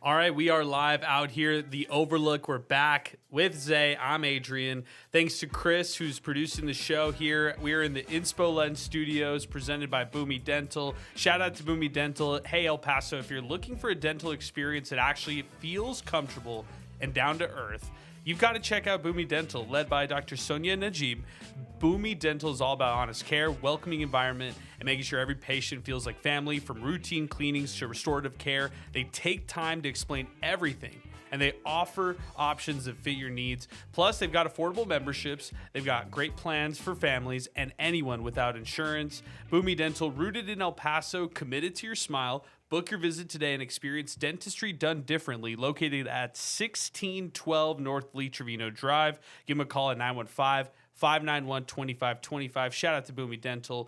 All right, we are live out here, the Overlook. We're back with Zay. I'm Adrian. Thanks to Chris, who's producing the show here. We're in the Inspo Lens Studios, presented by Boomy Dental. Shout out to Boomy Dental. Hey, El Paso, if you're looking for a dental experience that actually feels comfortable and down to earth, you've got to check out Boomy Dental, led by Dr. Sonia Najib. Boomy Dental is all about honest care, welcoming environment, and making sure every patient feels like family. From routine cleanings to restorative care, they take time to explain everything, and they offer options that fit your needs. Plus, they've got affordable memberships. They've got great plans for families and anyone without insurance. Boomy Dental, rooted in El Paso, committed to your smile. Book your visit today and experience dentistry done differently. Located at 1612 North Lee Trevino Drive. Give them a call at 915-591-2525. Shout out to Boomy Dental,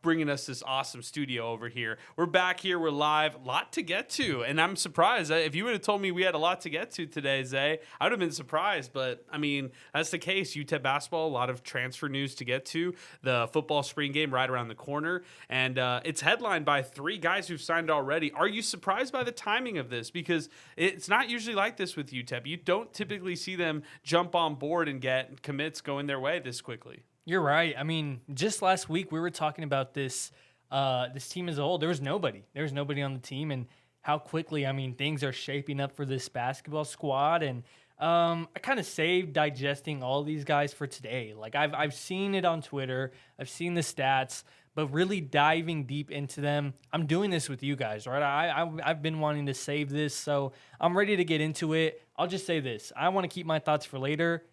bringing us this awesome studio over here. We're back here. We're live. A lot to get to. And I'm surprised. If you would have told me we had a lot to get to today, Zay, I would have been surprised. But, I mean, that's the case. UTEP basketball, a lot of transfer news to get to. The football spring game right around the corner. And it's headlined by 3 guys who've signed already. Are you surprised by the timing of this? Because it's not usually like this with UTEP. You don't typically see them jump on board and get commits going their way this quickly. You're right. I mean, just last week we were talking about this this team as a whole. There was nobody. There was nobody on the team, and how quickly, I mean, things are shaping up for this basketball squad. And I kind of saved digesting all these guys for today. Like I've seen it on Twitter. I've seen the stats. But really diving deep into them, I'm doing this with you guys, right? I've been wanting to save this, so I'm ready to get into it. I'll just say this. I want to keep my thoughts for later.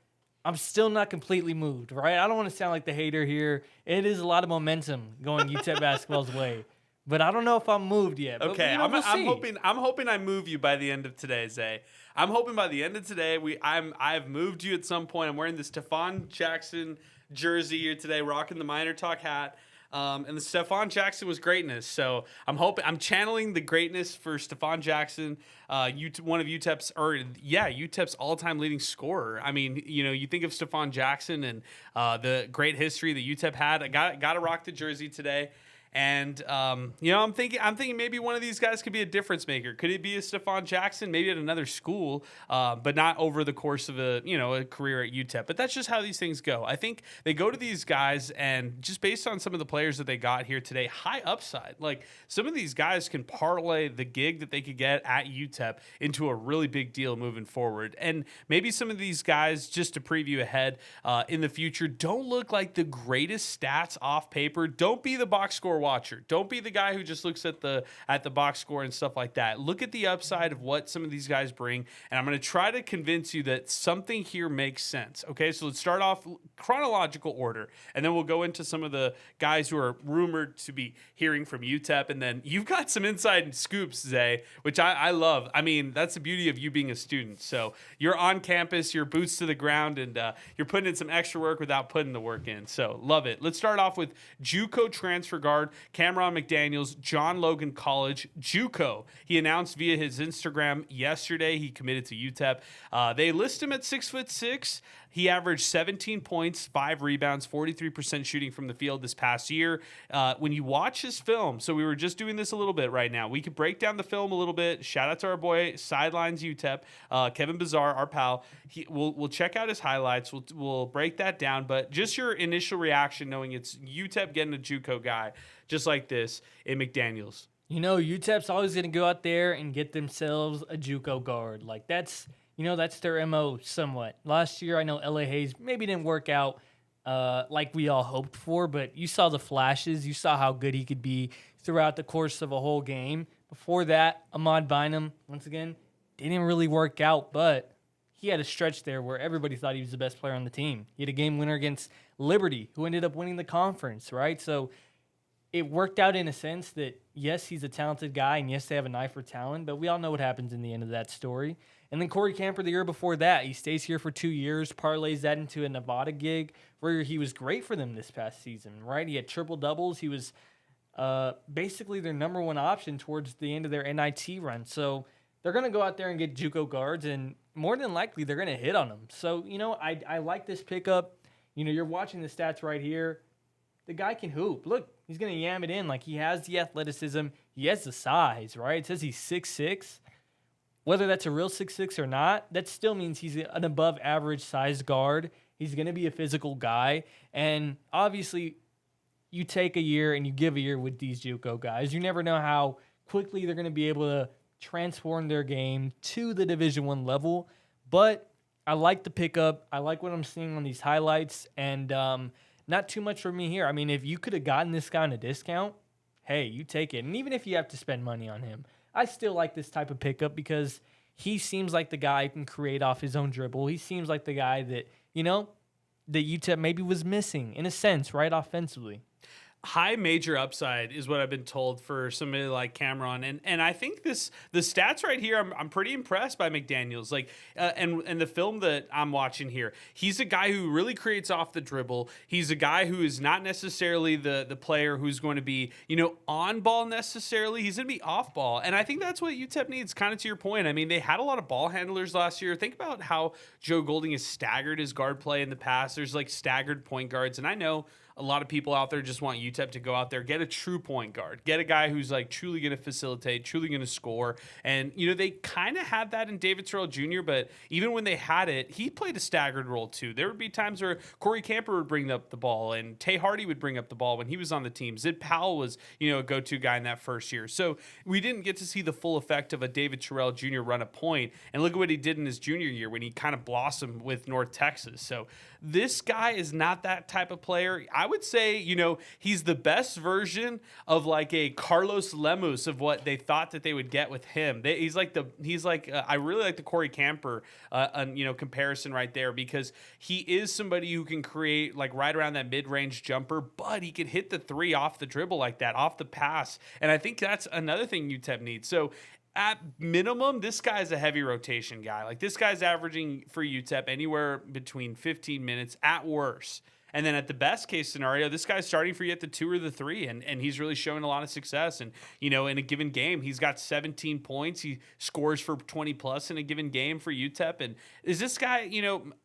I'm still not completely moved, right? I don't want to sound like the hater here. It is a lot of momentum going UTEP basketball's way. But I don't know if I'm moved yet. But, okay, we'll I'm hoping I move you by the end of today, Zay. I'm hoping by the end of today I've moved you at some point. I'm wearing the Stephon Jackson jersey here today, rocking the Minor Talk hat. And the Stephon Jackson was greatness. So I'm channeling the greatness for Stephon Jackson, one of UTEP's all-time leading scorer. I mean, you think of Stephon Jackson and the great history that UTEP had. I got to rock the jersey today. And I'm thinking maybe one of these guys could be a difference maker. Could it be a Stephon Jackson, maybe at another school, but not over the course of a career at UTEP? But that's just how these things go. I think they go to these guys, and just based on some of the players that they got here today, high upside. Like some of these guys can parlay the gig that they could get at UTEP into a really big deal moving forward. And maybe some of these guys, just to preview ahead in the future, don't look like the greatest stats off paper. Don't be the box score watcher. Don't be the guy who just looks at the box score and stuff like that. Look at the upside of what some of these guys bring, and I'm going to try to convince you that something here makes sense. Okay, so let's start off chronological order, and then we'll go into some of the guys who are rumored to be hearing from UTEP, and then you've got some inside scoops, Zay, which I love. I mean, that's the beauty of you being a student. So you're on campus, you're boots to the ground, and you're putting in some extra work without putting the work in. So love it. Let's start off with JUCO transfer guard Cameron McDaniels, John Logan College, JUCO. He announced via his Instagram yesterday he committed to UTEP. They list him at 6'6". He averaged 17 points, 5 rebounds, 43% shooting from the field this past year. When you watch his film, so we were just doing this a little bit right now. We could break down the film a little bit. Shout out to our boy, Sidelines UTEP, Kevin Bazar, our pal. We'll check out his highlights. We'll break that down. But just your initial reaction knowing it's UTEP getting a JUCO guy just like this in McDaniels. UTEP's always going to go out there and get themselves a JUCO guard. Like that's their MO somewhat. Last year, I know L.A. Hayes maybe didn't work out like we all hoped for, but you saw the flashes. You saw how good he could be throughout the course of a whole game. Before that, Ahmad Bynum, once again, didn't really work out, but he had a stretch there where everybody thought he was the best player on the team. He had a game winner against Liberty, who ended up winning the conference, right? So it worked out in a sense that, yes, he's a talented guy, and yes, they have an eye for talent, but we all know what happens in the end of that story. And then Corey Camper the year before that, he stays here for 2 years, parlays that into a Nevada gig where he was great for them this past season, right? He had triple-doubles. He was basically their number one option towards the end of their NIT run. So they're going to go out there and get JUCO guards, and more than likely they're going to hit on them. So, I like this pickup. You're watching the stats right here. The guy can hoop. Look, he's going to yam it in. Like, he has the athleticism. He has the size, right? It says he's 6'6". whether that's a real 6'6" or not, that still means he's an above average sized guard. He's going to be a physical guy. And obviously, you take a year and you give a year with these JUCO guys. You never know how quickly they're going to be able to transform their game to the Division I level. But I like the pickup. I like what I'm seeing on these highlights. And not too much for me here. I mean, if you could have gotten this guy on a discount, hey, you take it. And even if you have to spend money on him, I still like this type of pickup because he seems like the guy who can create off his own dribble. He seems like the guy that, that UTEP maybe was missing in a sense, right, offensively. High major upside is what I've been told for somebody like Cameron, and I think the stats right here, I'm pretty impressed by McDaniels. Like and the film that I'm watching here, he's a guy who really creates off the dribble. He's a guy who is not necessarily the player who's going to be on ball necessarily. He's going to be off ball, and I think that's what UTEP needs. Kind of to your point, I mean they had a lot of ball handlers last year. Think about how Joe Golding has staggered his guard play in the past. There's like staggered point guards, and I know a lot of people out there just want UTEP to go out there, get a true point guard, get a guy who's like truly going to facilitate, truly going to score. And, they kind of had that in David Terrell Jr., but even when they had it, he played a staggered role too. There would be times where Corey Camper would bring up the ball and Tay Hardy would bring up the ball when he was on the team. Zid Powell was, a go-to guy in that first year. So we didn't get to see the full effect of a David Terrell Jr. run a point. And look at what he did in his junior year when he kind of blossomed with North Texas. So this guy is not that type of player. I would say, he's the best version of like a Carlos Lemus of what they thought that they would get with him. I really like the Corey Camper, comparison right there because he is somebody who can create like right around that mid-range jumper, but he can hit the three off the dribble like that, off the pass. And I think that's another thing UTEP needs. So at minimum, this guy's a heavy rotation guy. Like this guy's averaging for UTEP anywhere between 15 minutes at worst. And then at the best case scenario, this guy's starting for you at the 2 or the 3, and he's really showing a lot of success. And, in a given game, he's got 17 points. He scores for 20 plus in a given game for UTEP. And is this guy,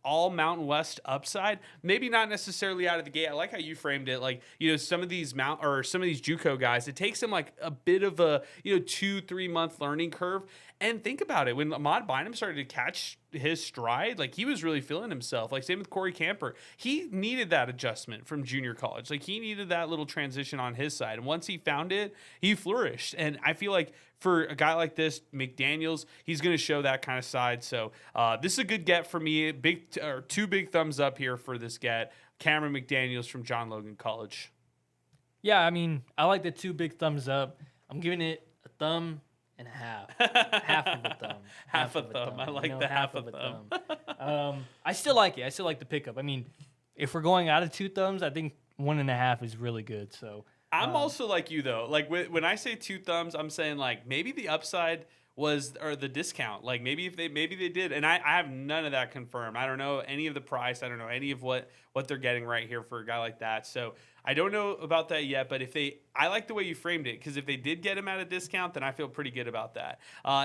all Mountain West upside? Maybe not necessarily out of the gate. I like how you framed it. Like, some of these JUCO guys, it takes them like a bit of a, 2-3 month learning curve. And think about it. When Ahmad Bynum started to catch his stride, like he was really feeling himself. Like same with Corey Camper. He needed that adjustment from junior college. Like he needed that little transition on his side. And once he found it, he flourished. And I feel like for a guy like this, McDaniels, he's going to show that kind of side. So this is a good get for me. Two big thumbs up here for this get. Cameron McDaniels from John Logan College. Yeah, I mean, I like the 2 big thumbs up. I'm giving it a thumb and a half. Half of a thumb. Half a thumb. I like the half of a thumb. I still like it. I still like the pickup. I mean, if we're going out of 2 thumbs, I think 1.5 is really good. So I'm also like you though. Like when I say 2 thumbs, I'm saying like maybe the upside or the discount. Like maybe they did, and I have none of that confirmed. I don't know any of the price. I don't know any of what they're getting right here for a guy like that. So I don't know about that yet. But I like the way you framed it because if they did get him at a discount, then I feel pretty good about that.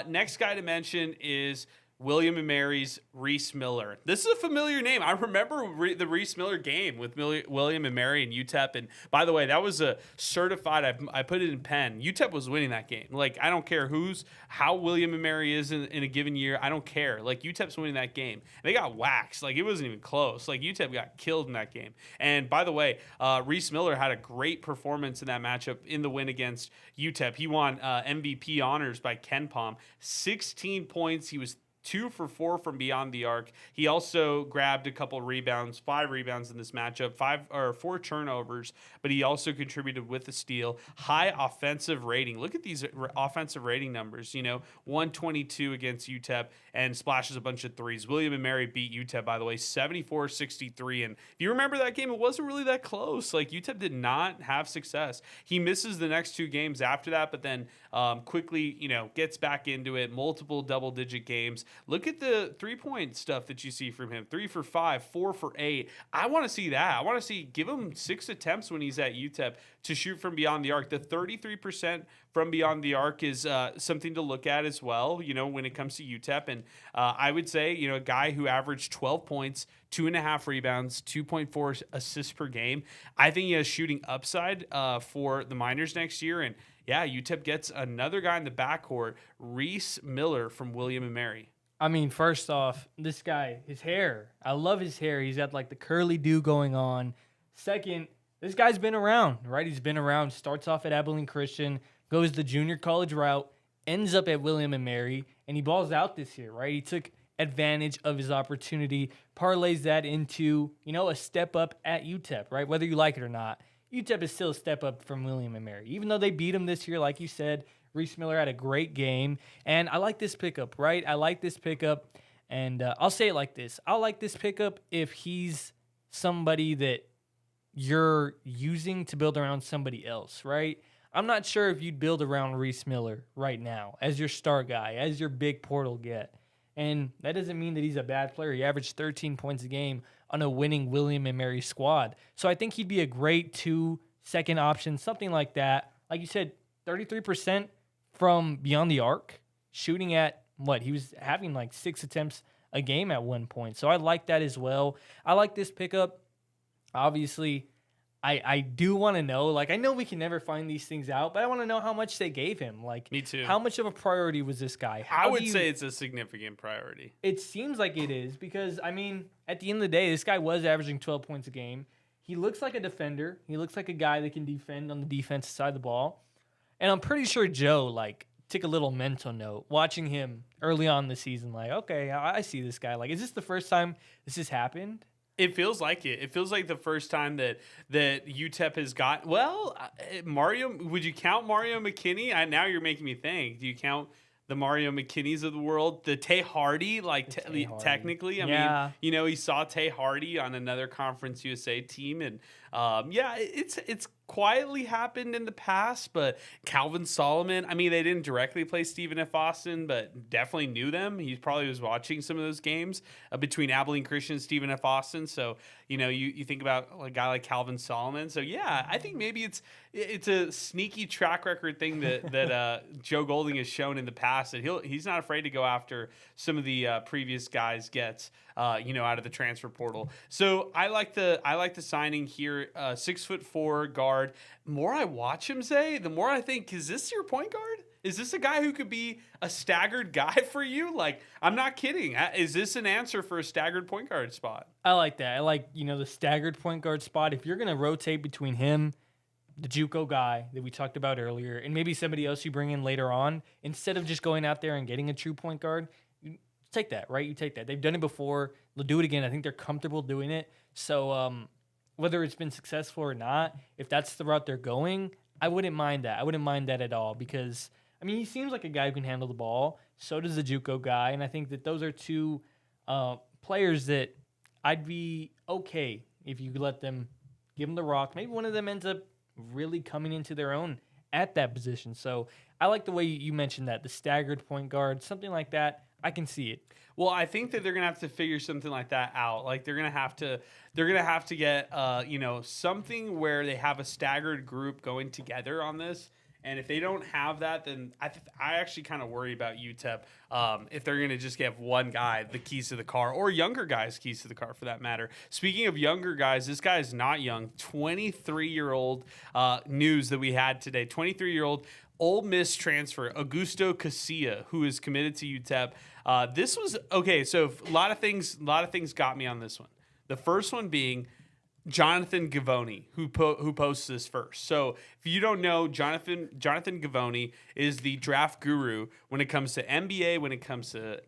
Next guy to mention is William and Mary's Reese Miller. This is a familiar name. I remember the Reese Miller game with William and Mary and UTEP. And by the way, that was a certified, I put it in pen. UTEP was winning that game. Like, I don't care how William and Mary is in a given year. I don't care. Like, UTEP's winning that game. They got waxed. Like, it wasn't even close. Like, UTEP got killed in that game. And by the way, Reese Miller had a great performance in that matchup in the win against UTEP. He won MVP honors by Ken Palm. 16 points. He was 2 for 4 from beyond the arc. He also grabbed a couple rebounds, 5 rebounds in this matchup, 4 turnovers, but he also contributed with a steal. High offensive rating. Look at these offensive rating numbers. 122 against UTEP and splashes a bunch of threes. William and Mary beat UTEP, by the way, 74-63. And if you remember that game, it wasn't really that close. Like, UTEP did not have success. He misses the next 2 games after that, but then quickly, gets back into it. Multiple double-digit games. Look at the 3-point stuff that you see from him. 3 for 5, 4 for 8. I want to see that. I want to give him 6 attempts when he's at UTEP to shoot from beyond the arc. The 33% from beyond the arc is something to look at as well, when it comes to UTEP. And I would say, a guy who averaged 12 points, 2.5 rebounds, 2.4 assists per game. I think he has shooting upside for the Miners next year. And, yeah, UTEP gets another guy in the backcourt, Reese Miller from William and Mary. I mean, first off, this guy, his hair. I love his hair. He's got like the curly do going on. Second, this guy's been around, right? He's been around, starts off at Abilene Christian, goes the junior college route, ends up at William and Mary, and he balls out this year, right? He took advantage of his opportunity, parlays that into, a step up at UTEP, right? Whether you like it or not. UTEP is still a step up from William and Mary. Even though they beat him this year, like you said, Reese Miller had a great game. And I like this pickup, right? I like this pickup. And I'll say it like this. I'll like this pickup if he's somebody that you're using to build around somebody else, right? I'm not sure if you'd build around Reese Miller right now as your star guy, as your big portal get. And that doesn't mean that he's a bad player. He averaged 13 points a game on a winning William and Mary squad. So I think he'd be a great 2-second option, something like that. Like you said, 33% from beyond the arc, shooting at he was having like 6 attempts a game at one point. So I like that as well. I like this pickup. Obviously, I do want to know, I know we can never find these things out, but I want to know how much they gave him. Me too. How much of a priority was this guy? I would say it's a significant priority. It seems like it is because, at the end of the day, this guy was averaging 12 points a game. He looks like a defender. He looks like a guy that can defend on the defensive side of the ball. And I'm pretty sure Joe, took a little mental note watching him early on in the season. Okay, I see this guy. Is this the first time this has happened? It feels like it. It feels like the first time that UTEP has got. Well, Mario. Would you count Mario McKinney? Now you're making me think. Do you count the Mario McKinneys of the world? The Tay Hardy, technically. I mean, he saw Tay Hardy on another Conference USA team, and it's quietly happened in the past, but Calvin Solomon, they didn't directly play Stephen F. Austin, but definitely knew them. He probably was watching some of those games between Abilene Christian and Stephen F. Austin. So, you think about a guy like Calvin Solomon. So, yeah, I think maybe it's a sneaky track record thing that Joe Golding has shown in the past that he's not afraid to go after some of the previous guys gets, out of the transfer portal. So I like the signing here. 6'4" guard. More I watch him, Zay, the more I think, is this your point guard? Is this a guy who could be a staggered guy for you? I'm not kidding. Is this an answer for a staggered point guard spot? I like that. I like, the staggered point guard spot. If you're going to rotate between him, the JUCO guy that we talked about earlier, and maybe somebody else you bring in later on, instead of just going out there and getting a true point guard, you take that, right? You take that. They've done it before. They'll do it again. I think they're comfortable doing it. So, whether it's been successful or not, if that's the route they're going, I wouldn't mind that. I wouldn't mind that at all because, he seems like a guy who can handle the ball. So does the JUCO guy, and I think that those are two players that I'd be okay if you let them give them the rock. Maybe one of them ends up really coming into their own at that position. So I like the way you mentioned that, the staggered point guard, something like that. I can see it. Well, I think that they're gonna have to figure something like that out. They're gonna have to get something where they have a staggered group going together on this. And if they don't have that, then I actually kind of worry about UTEP if they're going to just give one guy the keys to the car, or younger guys keys to the car for that matter. Speaking of younger guys, this guy is not young. 23-year-old news that we had today. 23-year-old Ole Miss transfer Augusto Casilla, who is committed to UTEP. This was okay. So a lot of things got me on this one. The first one being Jonathan Givony, who posts this first. So if you don't know, Jonathan Givony is the draft guru when it comes to NBA, when it comes to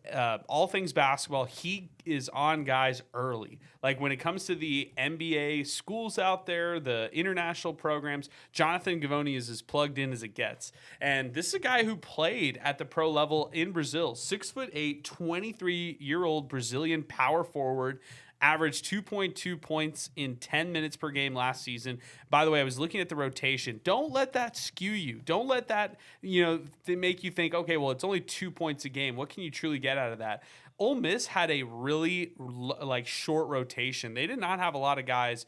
all things basketball. He is on guys early. When it comes to the NBA schools out there, the international programs, Jonathan Givony is as plugged in as it gets. And this is a guy who played at the pro level in Brazil. 6'8", 23-year-old Brazilian power forward. Averaged 2.2 points in 10 minutes per game last season. By the way, I was looking at the rotation. Don't let that skew you. Don't let that, make you think, okay, well, it's only 2 points a game. What can you truly get out of that? Ole Miss had a really short rotation. They did not have a lot of guys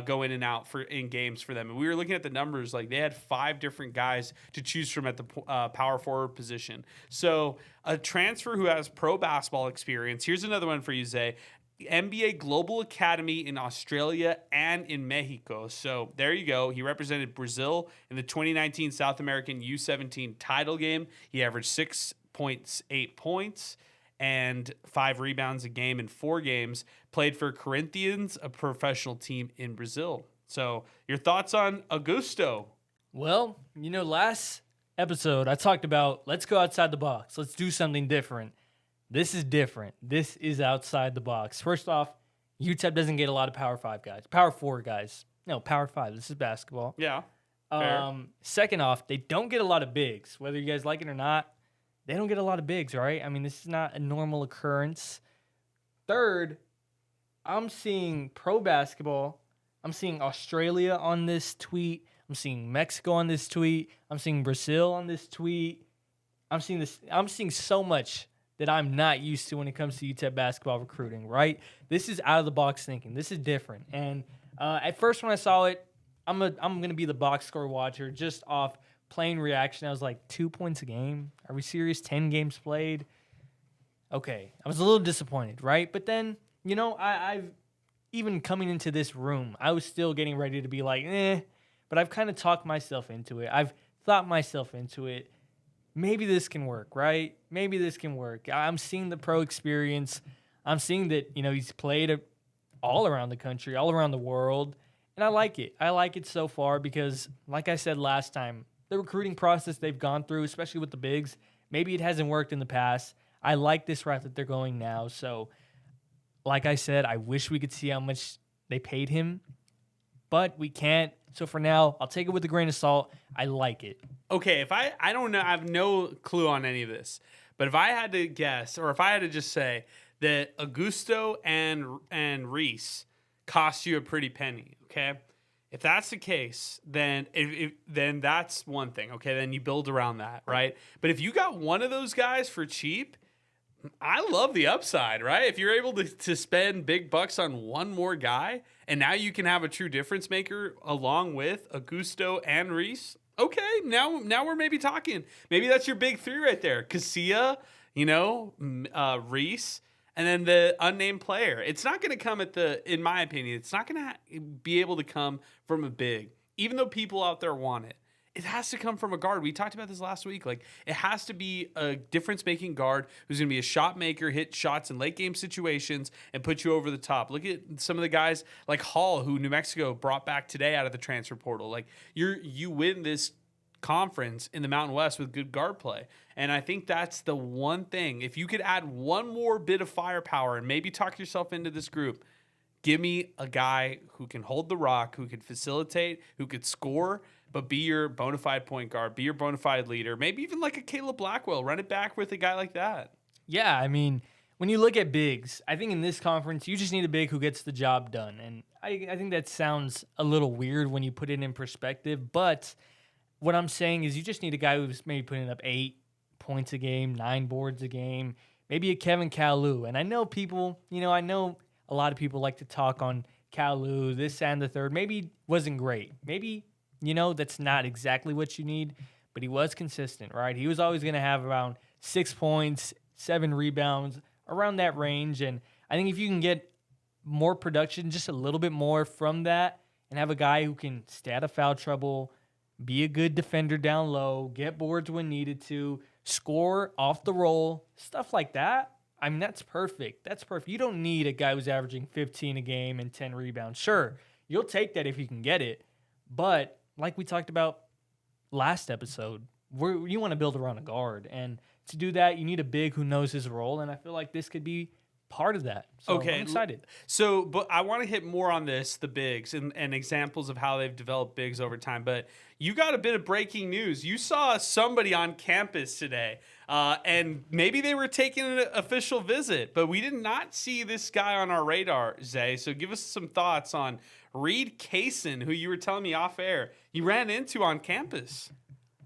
go in and out in games for them. And we were looking at the numbers. They had 5 different guys to choose from at the power forward position. So a transfer who has pro basketball experience. Here's another one for you, Zay. NBA Global Academy in Australia and in Mexico. So there you go. He represented Brazil in the 2019 South American U17 title game. He averaged 6.8 points and 5 rebounds a game in 4 games. Played for Corinthians, a professional team in Brazil. So your thoughts on Augusto? Well, last episode I talked about let's go outside the box. Let's do something different. This is different. This is outside the box. First off, UTEP doesn't get a lot of Power 5 guys. Power 4 guys. No, Power 5. This is basketball. Yeah. Fair. Second off, they don't get a lot of bigs. Whether you guys like it or not, they don't get a lot of bigs, right? I mean, this is not a normal occurrence. Third, I'm seeing pro basketball. I'm seeing Australia on this tweet. I'm seeing Mexico on this tweet. I'm seeing Brazil on this tweet. I'm seeing so much that I'm not used to when it comes to UTEP basketball recruiting, right? This is out of the box thinking. This is different. And at first when I saw it, I'm gonna be the box score watcher just off plain reaction. I was like, 2 points a game? Are we serious? 10 games played? Okay, I was a little disappointed, right? But then, I've even coming into this room, I was still getting ready to be like, but I've kind of talked myself into it. I've thought myself into it. Maybe this can work, right? Maybe this can work. I'm seeing the pro experience. I'm seeing that, he's played all around the country, all around the world, and I like it. I like it so far because, like I said last time, the recruiting process they've gone through, especially with the bigs, maybe it hasn't worked in the past. I like this route that they're going now. So, like I said, I wish we could see how much they paid him, but we can't. So for now, I'll take it with a grain of salt. I like it. Okay, if I don't know, I have no clue on any of this, but if I had to guess, or if I had to just say that Augusto and Reese cost you a pretty penny, okay? If that's the case, then then that's one thing, okay? Then you build around that, right? But if you got one of those guys for cheap, I love the upside, right? If you're able to spend big bucks on one more guy, and now you can have a true difference maker along with Augusto and Reese. Okay, now we're maybe talking. Maybe that's your big 3 right there. Casilla, Reese, and then the unnamed player. It's not going to come in my opinion, it's not going to be able to come from a big, even though people out there want it. It has to come from a guard. We talked about this last week. Like, it has to be a difference-making guard who's going to be a shot maker, hit shots in late-game situations, and put you over the top. Look at some of the guys like Hall, who New Mexico brought back today out of the transfer portal. Like, you win this conference in the Mountain West with good guard play. And I think that's the one thing. If you could add one more bit of firepower and maybe talk yourself into this group, give me a guy who can hold the rock, who could facilitate, who could score, but be your bona fide point guard, be your bona fide leader, maybe even like a Caleb Blackwell. Run it back with a guy like that. Yeah, I mean, when you look at bigs, I think in this conference, you just need a big who gets the job done. And I think that sounds a little weird when you put it in perspective, but what I'm saying is you just need a guy who's maybe putting up 8 points a game, 9 boards a game, maybe a Kevin Kalu. And I know people, I know a lot of people like to talk on Kalu, this and the third. Maybe wasn't great. Maybe, that's not exactly what you need, but he was consistent, right? He was always going to have around 6 points, 7 rebounds, around that range. And I think if you can get more production, just a little bit more from that, and have a guy who can stay out of foul trouble, be a good defender down low, get boards when needed to, score off the roll, stuff like that. I mean, that's perfect. That's perfect. You don't need a guy who's averaging 15 a game and 10 rebounds. Sure, you'll take that if you can get it. But like we talked about last episode, you want to build around a guard. And to do that, you need a big who knows his role. And I feel like this could be part of that. So okay, I'm excited. So, but I want to hit more on this, the bigs, and examples of how they've developed bigs over time. But you got a bit of breaking news. You saw somebody on campus today, and maybe they were taking an official visit, but we did not see this guy on our radar, Zay. So give us some thoughts on Reed Kaysen, who you were telling me off air you ran into on campus.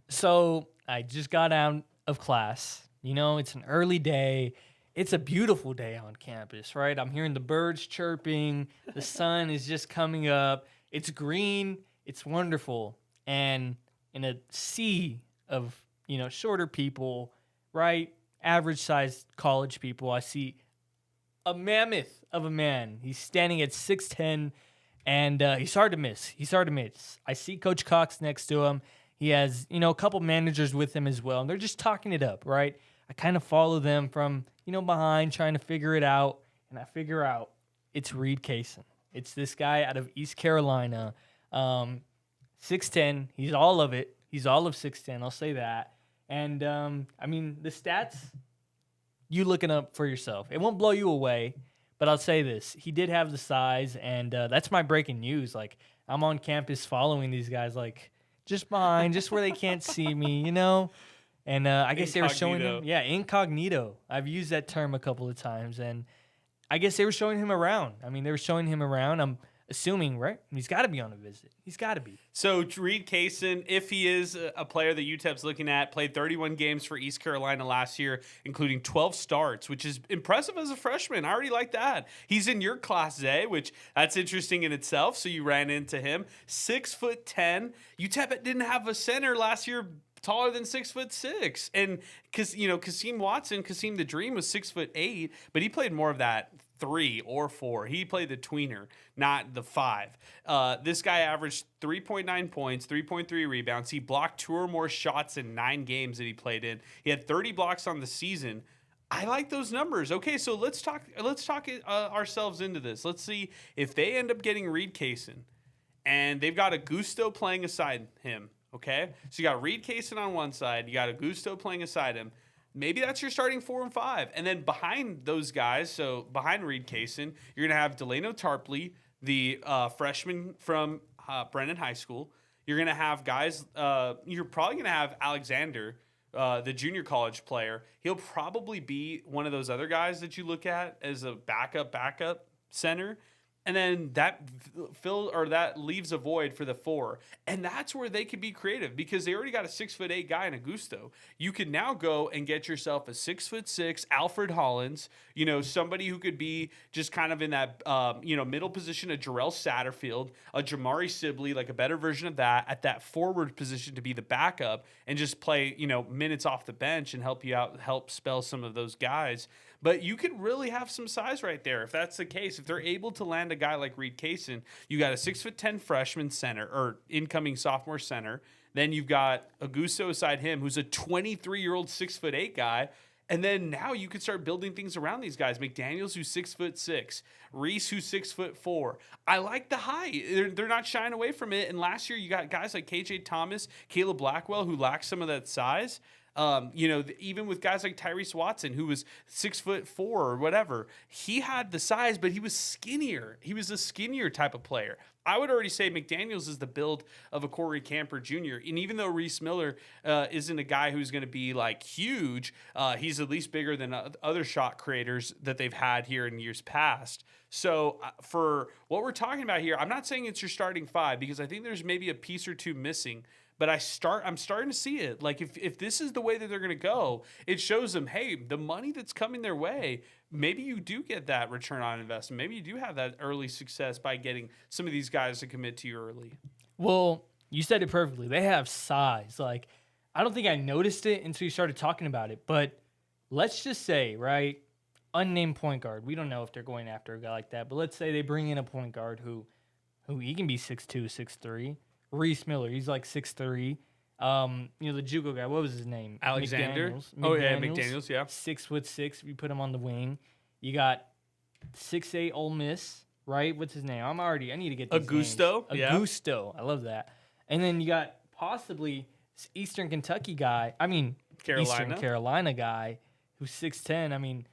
So I just got out of class. It's an early day. It's a beautiful day on campus, right? I'm hearing the birds chirping. The sun is just coming up. It's green. It's wonderful. And in a sea of, shorter people, right? Average sized college people, I see a mammoth of a man. He's standing at 6'10", and he's hard to miss. I see Coach Cox next to him. He has, a couple managers with him as well, and they're just talking it up, right? I kind of follow them from, behind, trying to figure it out, and I figure out it's Reed Kaysen. It's this guy out of East Carolina, 6'10". He's all of it. He's all of 6'10", I'll say that. And, the stats, you looking up for yourself. It won't blow you away, but I'll say this. He did have the size, and that's my breaking news. Like, I'm on campus following these guys, like, just behind, just where they can't see me, And I guess they were showing him, incognito. I've used that term a couple of times, and I guess they were showing him around. I'm assuming, right? He's got to be on a visit. He's got to be. So Reed Kaysen, if he is a player that UTEP's looking at, played 31 games for East Carolina last year, including 12 starts, which is impressive as a freshman. I already like that. He's in your class, Zay, which that's interesting in itself. So you ran into him. 6'10". UTEP didn't have a center last year taller than 6'6", and because Kasim the Dream was 6'8", but he played more of that 3 or 4. He played the tweener, not the 5. This guy averaged 3.9 points, 3.3 rebounds. He blocked 2 or more shots in 9 games that he played in. He had 30 blocks on the season. I like those numbers. Okay, so let's talk ourselves into this. Let's see if they end up getting Reed Kaysen, and they've got Augusto playing aside him. Okay, so you got Reed Kaysen on one side, you got Augusto playing aside him. Maybe that's your starting 4 and 5. And then behind those guys, so behind Reed Kaysen, you're going to have Delano Tarpley, the freshman from Brennan High School. You're going to have guys, you're probably going to have Alexander, the junior college player. He'll probably be one of those other guys that you look at as a backup center. And then that leaves a void for the 4. And that's where they could be creative because they already got a 6'8" guy in Augusto. You could now go and get yourself a 6'6" Alfred Hollins, somebody who could be just kind of in that, middle position, a Jarrell Satterfield, a Jamari Sibley, like a better version of that, at that forward position to be the backup and just play, minutes off the bench and help spell some of those guys. But you could really have some size right there if that's the case. If they're able to land a guy like Reed Kaysen, you got a 6'10" freshman center or incoming sophomore center. Then you've got Augusto beside him, who's a 23-year-old 6'8" guy. And then now you could start building things around these guys. McDaniels, who's 6'6", Reese, who's 6'4". I like the height. They're not shying away from it. And last year you got guys like KJ Thomas, Caleb Blackwell, who lacked some of that size. Even with guys like Tyrese Watson, who was 6'4" or whatever, he had the size, but he was skinnier. He was a skinnier type of player. I would already say McDaniels is the build of a Corey Camper Jr. And even though Reese Miller isn't a guy who's going to be like huge, he's at least bigger than other shot creators that they've had here in years past. So for what we're talking about here, I'm not saying it's your starting 5 because I think there's maybe a piece or two missing. But I'm starting to see it. Like if this is the way that they're going to go, it shows them, hey, the money that's coming their way, maybe you do get that return on investment. Maybe you do have that early success by getting some of these guys to commit to you early. Well, you said it perfectly. They have size. Like, I don't think I noticed it until you started talking about it. But let's just say, right, unnamed point guard. We don't know if they're going after a guy like that. But let's say they bring in a point guard who he can be 6'2", 6'3". Reese Miller, he's like 6'3". The JUCO guy, what was his name? Alexander. McDaniels. Oh yeah, McDaniels. Yeah, 6'6". We put him on the wing. You got 6'8" Ole Miss, right? What's his name? I need to get these Augusto. names. Yeah. Augusto. I love that. And then you got possibly Eastern Kentucky guy. Eastern Carolina guy who's 6'10".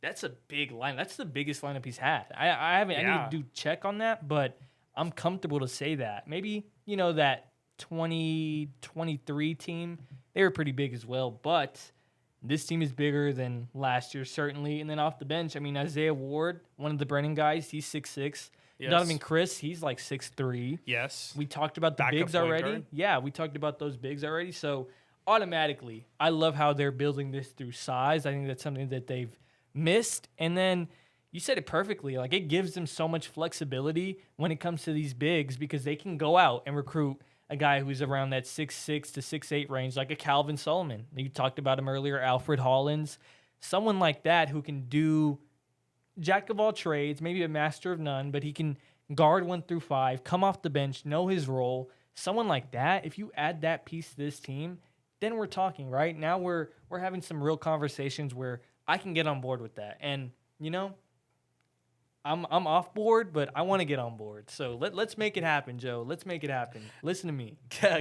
That's a big line. That's the biggest lineup he's had. I need to do check on that, but I'm comfortable to say that. Maybe, that 2023 team, they were pretty big as well. But this team is bigger than last year, certainly. And then off the bench, Isaiah Ward, one of the Brennan guys, he's 6'6". Yes. Donovan Chris, he's like 6'3". Yes. We talked about the Backup bigs point already. guard. Yeah, we talked about those bigs already. So automatically, I love how they're building this through size. I think that's something that they've missed. And then you said it perfectly. Like, it gives them so much flexibility when it comes to these bigs because they can go out and recruit a guy who's around that 6'6" to 6'8" range, like a Calvin Solomon. You talked about him earlier, Alfred Hollins. Someone like that who can do jack of all trades, maybe a master of none, but he can guard 1 through 5, come off the bench, know his role. Someone like that, if you add that piece to this team, then we're talking, right? Now we're having some real conversations where I can get on board with that. And, I'm off board, but I want to get on board. So let's make it happen, Joe. Let's make it happen. Listen to me.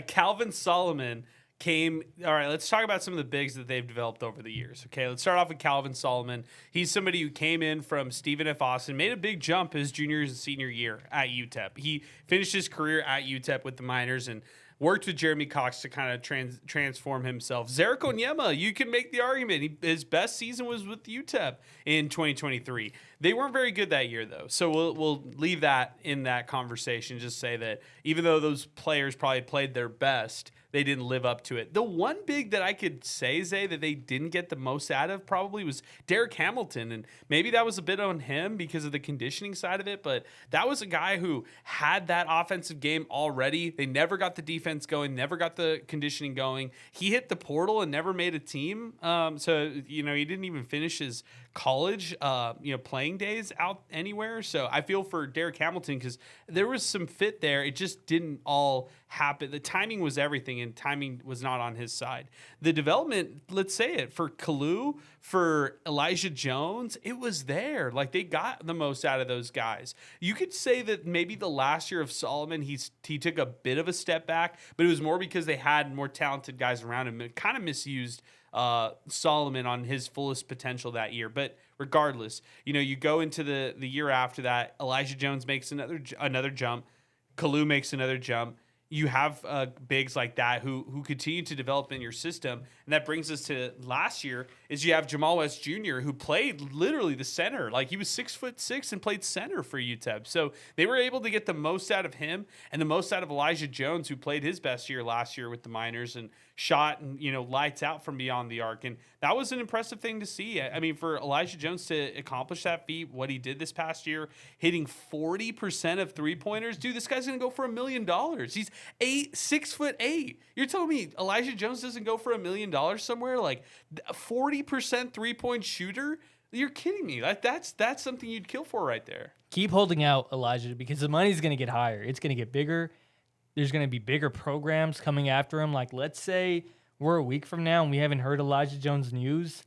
Calvin Solomon came. All right, let's talk about some of the bigs that they've developed over the years. Okay, let's start off with Calvin Solomon. He's somebody who came in from Stephen F. Austin, made a big jump his junior and senior year at UTEP. He finished his career at UTEP with the Miners and worked with Jeremy Cox to kind of transform himself. Zarek Onyema, you can make the argument. His best season was with UTEP in 2023. They weren't very good that year, though. So we'll leave that in that conversation. Just say that even though those players probably played their best, they didn't live up to it. The one big that I could say, Zay, that they didn't get the most out of probably was Derek Hamilton. And maybe that was a bit on him because of the conditioning side of it. But that was a guy who had that offensive game already. They never got the defense going, never got the conditioning going. He hit the portal and never made a team. So he didn't even finish his college, playing days out anywhere. So I feel for Derek Hamilton because there was some fit there. It just didn't all happen. The timing was everything, and timing was not on his side. The development, let's say it, for Kalu, for Elijah Jones, it was there. Like, they got the most out of those guys. You could say that maybe the last year of Solomon, he took a bit of a step back, but it was more because they had more talented guys around him. It kind of misused Solomon on his fullest potential that year. But regardless, you go into the year after that, Elijah Jones makes another jump. Kalu makes another jump. You have bigs like that who continue to develop in your system. And that brings us to last year is you have Jamal West Jr., who played literally the center. Like, he was 6'6" and played center for UTEP. So they were able to get the most out of him and the most out of Elijah Jones, who played his best year last year with the Miners and shot and, lights out from beyond the arc. And that was an impressive thing to see. I mean, for Elijah Jones to accomplish that feat, what he did this past year, hitting 40% of three-pointers, dude, this guy's going to go for $1 million. He's 6'8". You're telling me Elijah Jones doesn't go for $1 million somewhere? Like, 40% three-point shooter? You're kidding me. That's something you'd kill for right there. Keep holding out, Elijah, because the money's going to get higher. It's going to get bigger. There's going to be bigger programs coming after him. Like, let's say we're a week from now and we haven't heard Elijah Jones news.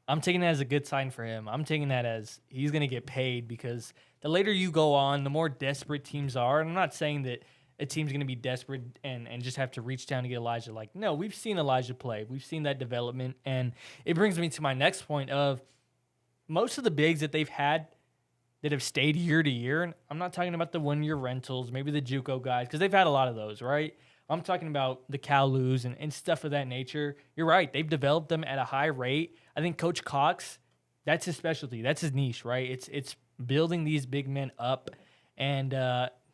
I'm taking that as a good sign for him. I'm taking that as he's going to get paid, because the later you go on, the more desperate teams are. And I'm not saying that a team's going to be desperate and just have to reach down to get Elijah. Like, no, we've seen Elijah play. We've seen that development. And it brings me to my next point of most of the bigs that they've had that have stayed year to year. And I'm not talking about the one-year rentals, maybe the JUCO guys, because they've had a lot of those, right? I'm talking about the Kalus and stuff of that nature. You're right. They've developed them at a high rate. I think Coach Cox, that's his specialty. That's his niche, right? It's building these big men up. And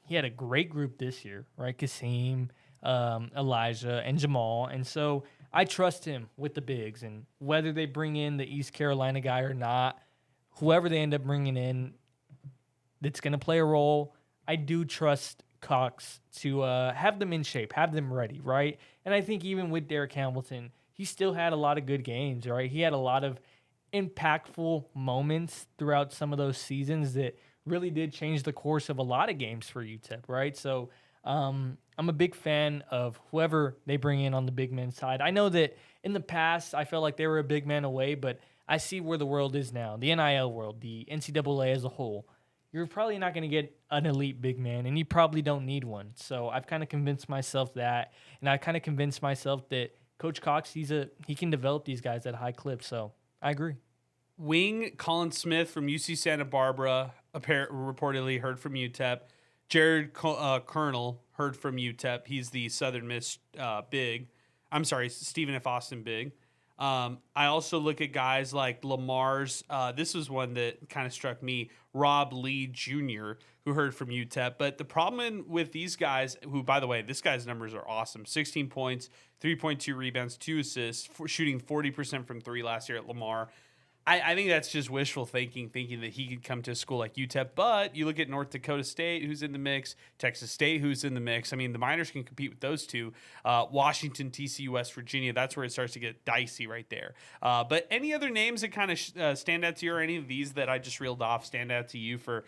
he had a great group this year, right? Kasim, Elijah, and Jamal. And so I trust him with the bigs. And whether they bring in the East Carolina guy or not, whoever they end up bringing in that's going to play a role, I do trust Cox to have them in shape, have them ready, right? And I think even with Derek Hamilton, he still had a lot of good games, right? He had a lot of impactful moments throughout some of those seasons that really did change the course of a lot of games for UTEP, right? So I'm a big fan of whoever they bring in on the big man side. I know that in the past, I felt like they were a big man away, but I see where the world is now, the NIL world, the NCAA as a whole. You're probably not going to get an elite big man, and you probably don't need one. So I've kind of convinced myself that, and I kind of convinced myself that Coach Cox, he can develop these guys at a high clip. So I agree. Wing Colin Smith from UC Santa Barbara reportedly heard from UTEP. Jared Colonel heard from UTEP. He's the Southern Miss big. I'm sorry, Stephen F. Austin big. I also look at guys like Lamar's. This was one that kind of struck me. Rob Lee Jr., who heard from UTEP. But the problem with these guys, who, by the way, this guy's numbers are awesome. 16 points, 3.2 rebounds, 2 assists, shooting 40% from 3 last year at Lamar. I think that's just wishful thinking that he could come to a school like UTEP. But you look at North Dakota State, who's in the mix, Texas State, who's in the mix. I mean, the Miners can compete with those two. Washington, TCU, West Virginia, that's where it starts to get dicey right there. But any other names that kind of stand out to you, or any of these that I just reeled off stand out to you for?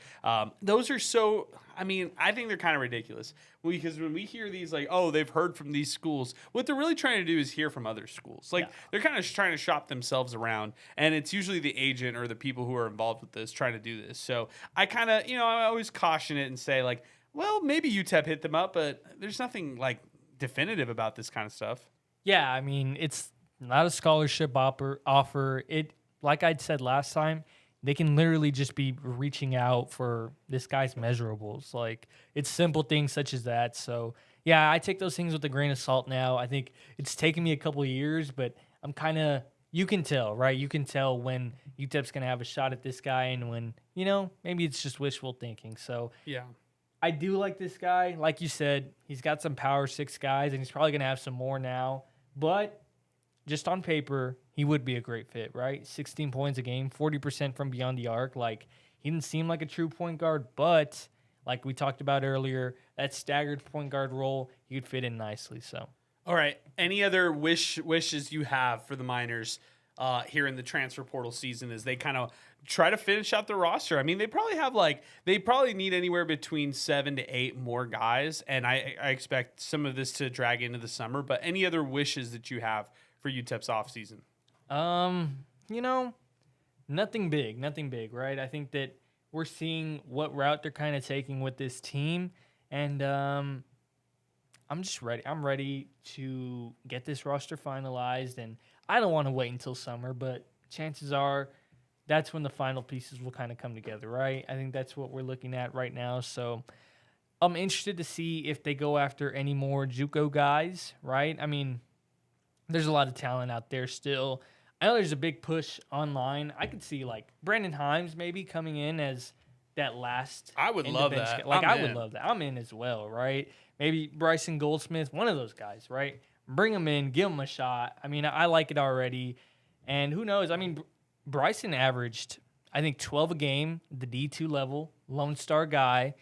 Those are so, I mean, I think they're kind of ridiculous. Because when we hear these, like, oh, they've heard from these schools, what they're really trying to do is hear from other schools. Like, they're kind of trying to shop themselves around, and it's usually the agent or the people who are involved with this trying to do this. So I kind of, I always caution it and say, like, well, maybe UTEP hit them up, but there's nothing, like, definitive about this kind of stuff. Yeah, I mean, it's not a scholarship offer. It, like I'd said last time, they can literally just be reaching out for this guy's measurables. Like, it's simple things such as that. So, yeah, I take those things with a grain of salt now. I think it's taken me a couple of years, but I'm kind of, you can tell, right? You can tell when UTEP's going to have a shot at this guy and when, maybe it's just wishful thinking. So, yeah, I do like this guy. Like you said, he's got some power 6 guys, and he's probably going to have some more now. But just on paper, he would be a great fit, right? 16 points a game, 40% from beyond the arc. Like, he didn't seem like a true point guard, but like we talked about earlier, that staggered point guard role, he could fit in nicely. So, all right. Any other wishes you have for the Miners here in the transfer portal season as they kind of try to finish out their roster? I mean, they probably need anywhere between 7 to 8 more guys, and I expect some of this to drag into the summer. But any other wishes that you have for UTEP's offseason? Nothing big, right? I think that we're seeing what route they're kind of taking with this team, and I'm just ready. I'm ready to get this roster finalized, and I don't want to wait until summer, but chances are that's when the final pieces will kind of come together, right? I think that's what we're looking at right now. So I'm interested to see if they go after any more JUCO guys, right? I mean, there's a lot of talent out there still. I know there's a big push online. I could see, like, Brandon Himes maybe coming in as that last. I would love that. I would love that. I'm in as well, right? Maybe Bryson Goldsmith, one of those guys, right? Bring him in, give him a shot. I mean, I like it already. And who knows? I mean, Bryson averaged, I think, 12 a game, the D2 level, Lone Star guy.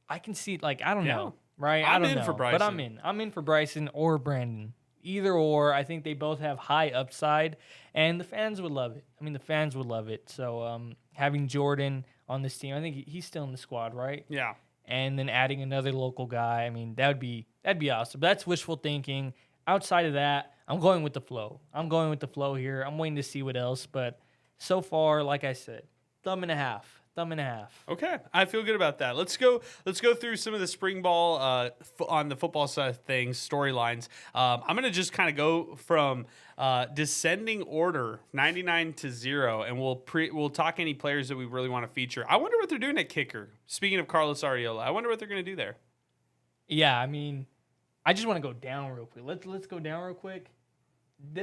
I can see, like, I don't know, right? I'm I don't in know, for Bryson. But I'm in. I'm in for Bryson or Brandon. Either or, I think they both have high upside, and the fans would love it. I mean, the fans would love it. So having Jordan on this team, I think he's still in the squad, right? Yeah. And then adding another local guy, I mean, that'd be awesome. But that's wishful thinking. Outside of that, I'm going with the flow. Here. I'm waiting to see what else. But so far, like I said, thumb and a half. Okay, I feel good about that. Let's go through some of the spring ball on the football side of things, storylines. I'm gonna just kind of go from descending order, 99 to 0, and we'll talk any players that we really want to feature. I wonder what they're doing at kicker. Speaking of Carlos Ariola, I wonder what they're gonna do there. Yeah, I mean, I just want to go down real quick. Let's go down real quick.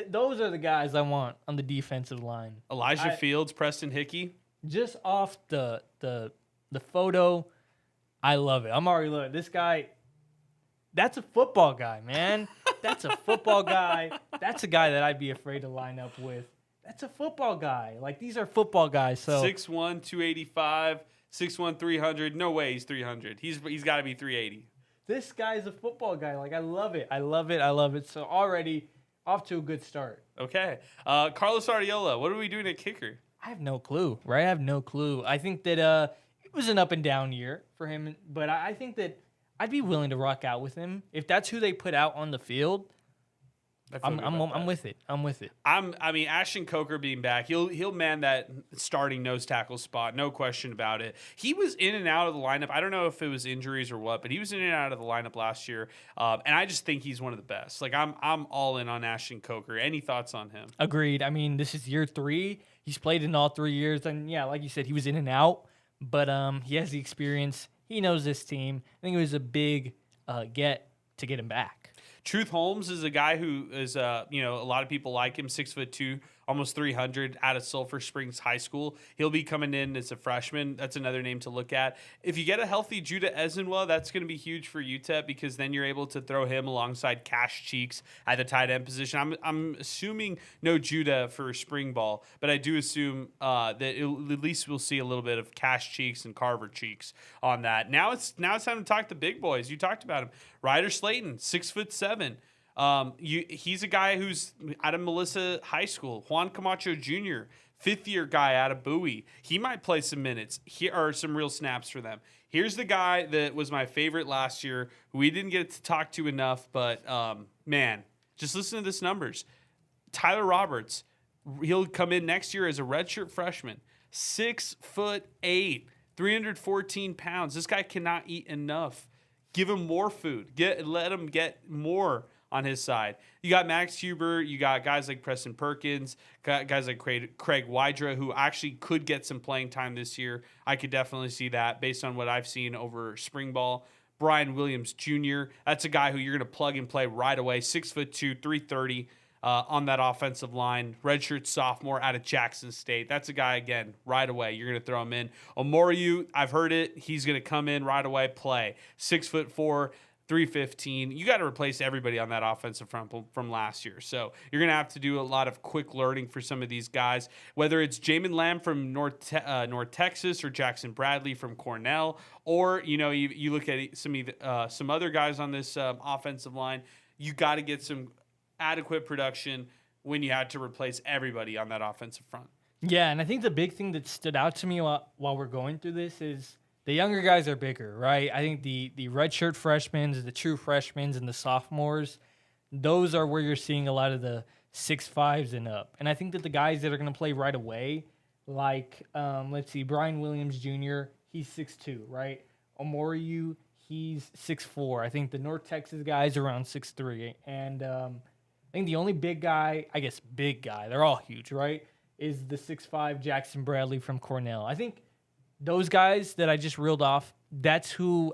Those are the guys I want on the defensive line. Elijah Fields, Preston Hickey. Just off the photo, I love it. I'm already loving it. This guy, that's a football guy, man. That's a football guy. That's a guy that I'd be afraid to line up with. That's a football guy. Like, these are football guys. So 6'1", 285, 6'1", 300. No way he's 300. He's got to be 380. This guy's a football guy. Like, I love it. So already off to a good start. Okay. Carlos Ariola, what are we doing at kicker? I have no clue, right? I think that it was an up and down year for him, but I think that I'd be willing to rock out with him if that's who they put out on the field. I'm with it. I mean, Ashton Coker being back, he'll man that starting nose tackle spot, no question about it. He was in and out of the lineup. I don't know if it was injuries or what, but he was in and out of the lineup last year, and I just think he's one of the best. Like, I'm all in on Ashton Coker. Any thoughts on him? Agreed. I mean, this is year 3. He's played in all 3 years, and yeah, like you said, he was in and out, but he has the experience. He knows this team. I think it was a big get to get him back. Truth Holmes is a guy who is, a lot of people like him, 6'2", almost 300 out of Sulphur Springs High School. He'll be coming in as a freshman. That's another name to look at. If you get a healthy Judah Ezenwa, that's going to be huge for UTEP because then you're able to throw him alongside Cash Cheeks at the tight end position. I'm assuming no Judah for spring ball, but I do assume that at least we'll see a little bit of Cash Cheeks and Carver Cheeks on that. Now it's time to talk the big boys. You talked about him. Ryder Slayton, 6'7". He's a guy who's out of Melissa High School. Juan Camacho Jr., fifth-year guy out of Bowie. He might play some minutes. Here are some real snaps for them. Here's the guy that was my favorite last year, who we didn't get to talk to enough, but, man, just listen to this numbers. Tyler Roberts, he'll come in next year as a redshirt freshman. 6'8", 314 pounds. This guy cannot eat enough. Give him more food. Let him get more on his side. You got Max Huber. You got guys like Preston Perkins, guys like Craig Wydra, who actually could get some playing time this year. I could definitely see that based on what I've seen over spring ball. Brian Williams Jr., that's a guy who you're going to plug and play right away. 6'2", 330 on that offensive line. Redshirt sophomore out of Jackson State. That's a guy, again, right away. You're going to throw him in. Omoriu, I've heard it. He's going to come in right away, play. 6'4", 315. You got to replace everybody on that offensive front from last year. So you're going to have to do a lot of quick learning for some of these guys, whether it's Jamin Lamb from North Texas or Jackson Bradley from Cornell, or, you look at some other guys on this offensive line. You got to get some adequate production when you had to replace everybody on that offensive front. Yeah, and I think the big thing that stood out to me while we're going through this is the younger guys are bigger, right? I think the redshirt freshmen, the true freshmen, and the sophomores, those are where you're seeing a lot of the 6'5s and up. And I think that the guys that are going to play right away, like, Brian Williams Jr., he's 6'2", right? Omoriu, he's 6'4". I think the North Texas guys are around 6'3". And I think the only big guy, they're all huge, right, is the 6'5 Jackson Bradley from Cornell. I think those guys that I just reeled off, that's who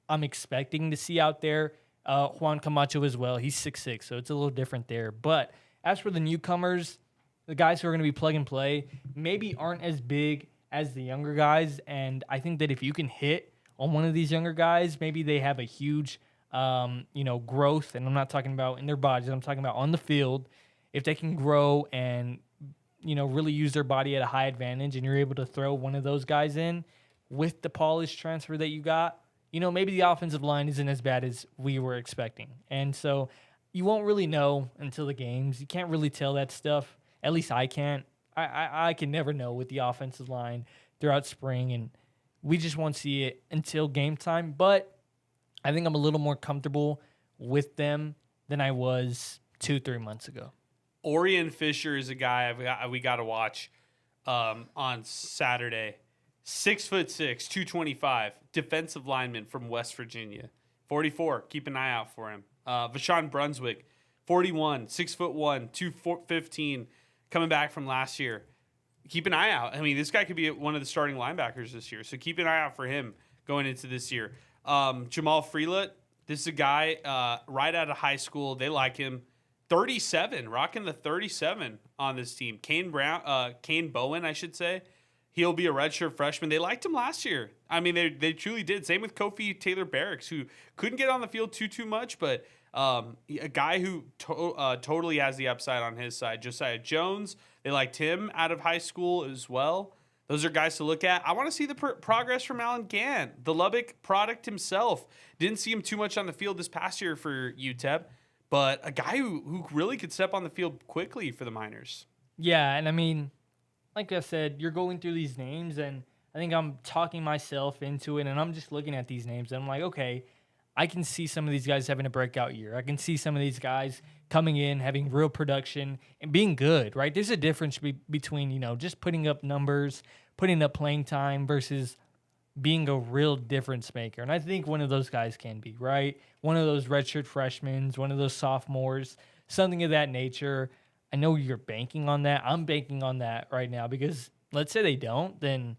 I'm expecting to see out there. Juan Camacho as well. He's 6'6", so it's a little different there. But as for the newcomers, the guys who are going to be plug and play, maybe aren't as big as the younger guys. And I think that if you can hit on one of these younger guys, maybe they have a huge, growth. And I'm not talking about in their bodies. I'm talking about on the field. If they can grow and really use their body at a high advantage, and you're able to throw one of those guys in with the polished transfer that you got, maybe the offensive line isn't as bad as we were expecting. And so you won't really know until the games. You can't really tell that stuff. At least I can't. I can never know with the offensive line throughout spring, and we just won't see it until game time. But I think I'm a little more comfortable with them than I was 2-3 months ago. Orion Fisher is a guy we got to watch on Saturday. 6'6", 225, defensive lineman from West Virginia. 44, keep an eye out for him. Vashawn Brunswick, 41, 6'1", 215, coming back from last year. Keep an eye out. I mean, this guy could be one of the starting linebackers this year, so keep an eye out for him going into this year. Jamal Freelet, this is a guy right out of high school. They like him. 37, rocking the 37 on this team. Kane Bowen, I should say. He'll be a redshirt freshman. They liked him last year. I mean, they truly did. Same with Kofi Taylor Barracks, who couldn't get on the field too much, but a guy who totally has the upside on his side. Josiah Jones, they liked him out of high school as well. Those are guys to look at. I want to see the progress from Alan Gant, the Lubbock product himself. Didn't see him too much on the field this past year for UTEP. But a guy who really could step on the field quickly for the Miners. Yeah, and I mean, like I said, you're going through these names, and I think I'm talking myself into it, and I'm just looking at these names, and I'm like, okay, I can see some of these guys having a breakout year. I can see some of these guys coming in, having real production, and being good, right? There's a difference between, just putting up numbers, putting up playing time versus being a real difference maker. And I think one of those guys can be, right? One of those redshirt freshmen, one of those sophomores, something of that nature. I know you're banking on that. I'm banking on that right now because let's say they don't, then,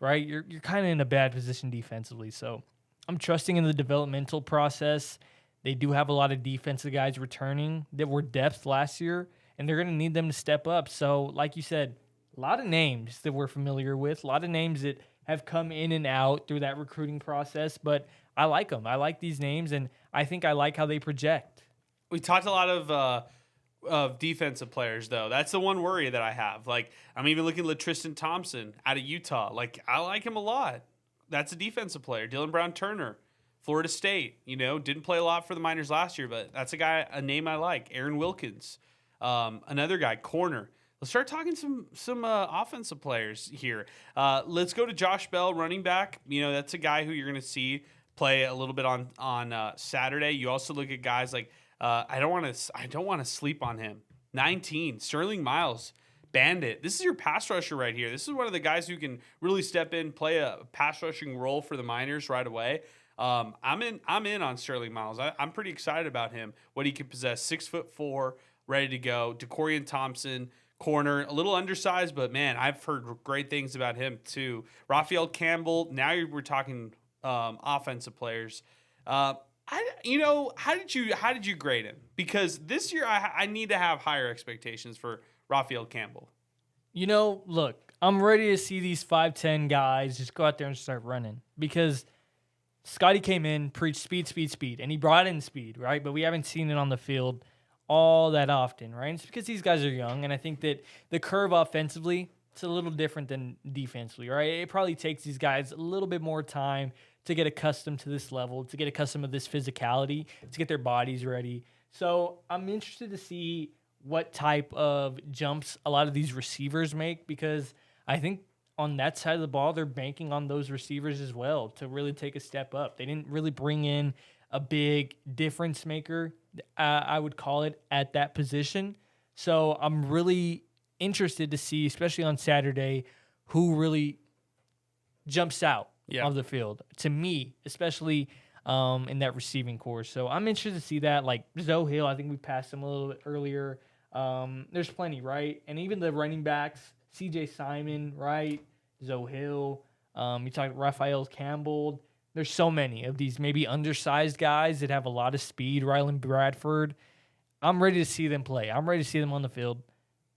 right, you're kind of in a bad position defensively. So I'm trusting in the developmental process. They do have a lot of defensive guys returning that were depth last year, and they're going to need them to step up. So, like you said, a lot of names that we're familiar with, a lot of names that have come in and out through that recruiting process, but I like them. I like these names, and I think I like how they project. We talked a lot of defensive players, though. That's the one worry that I have. Like, I'm even looking at Tristan Thompson out of Utah. Like, I like him a lot. That's a defensive player. Dylan Brown Turner, Florida State. Didn't play a lot for the Miners last year, but that's a name I like. Aaron Wilkins, another guy, corner. Let's start talking some offensive players here. Let's go to Josh Bell, running back. That's a guy who you're going to see play a little bit on Saturday. You also look at guys like I don't want to sleep on him. 19, Sterling Miles, Bandit. This is your pass rusher right here. This is one of the guys who can really step in, play a pass rushing role for the Miners right away. I'm in on Sterling Miles. I'm pretty excited about him. What he can possess. 6'4", ready to go. DeCorian Thompson, corner, a little undersized, but man, I've heard great things about him too. Raphael Campbell. Now we're talking offensive players. How did you grade him? Because this year I need to have higher expectations for Raphael Campbell. Look, I'm ready to see these 5'10" guys just go out there and start running, because Scotty came in, preached speed, and he brought in speed, right? But we haven't seen it on the field all that often, right? And it's because these guys are young, and I think that the curve offensively, it's a little different than defensively, right? It probably takes these guys a little bit more time to get accustomed to this level, to get accustomed to this physicality, to get their bodies ready. So I'm interested to see what type of jumps a lot of these receivers make, because I think on that side of the ball, they're banking on those receivers as well to really take a step up. They didn't really bring in a big difference maker, I would call it, at that position. So I'm really interested to see, especially on Saturday, who really jumps out of the field. To me, especially in that receiving core. So I'm interested to see that. Like Zoe Hill, I think we passed him a little bit earlier. There's plenty, right? And even the running backs, CJ Simon, right? Zoe Hill. You talk Raphael Campbell. There's so many of these maybe undersized guys that have a lot of speed. Rylan Bradford. I'm ready to see them play. I'm ready to see them on the field.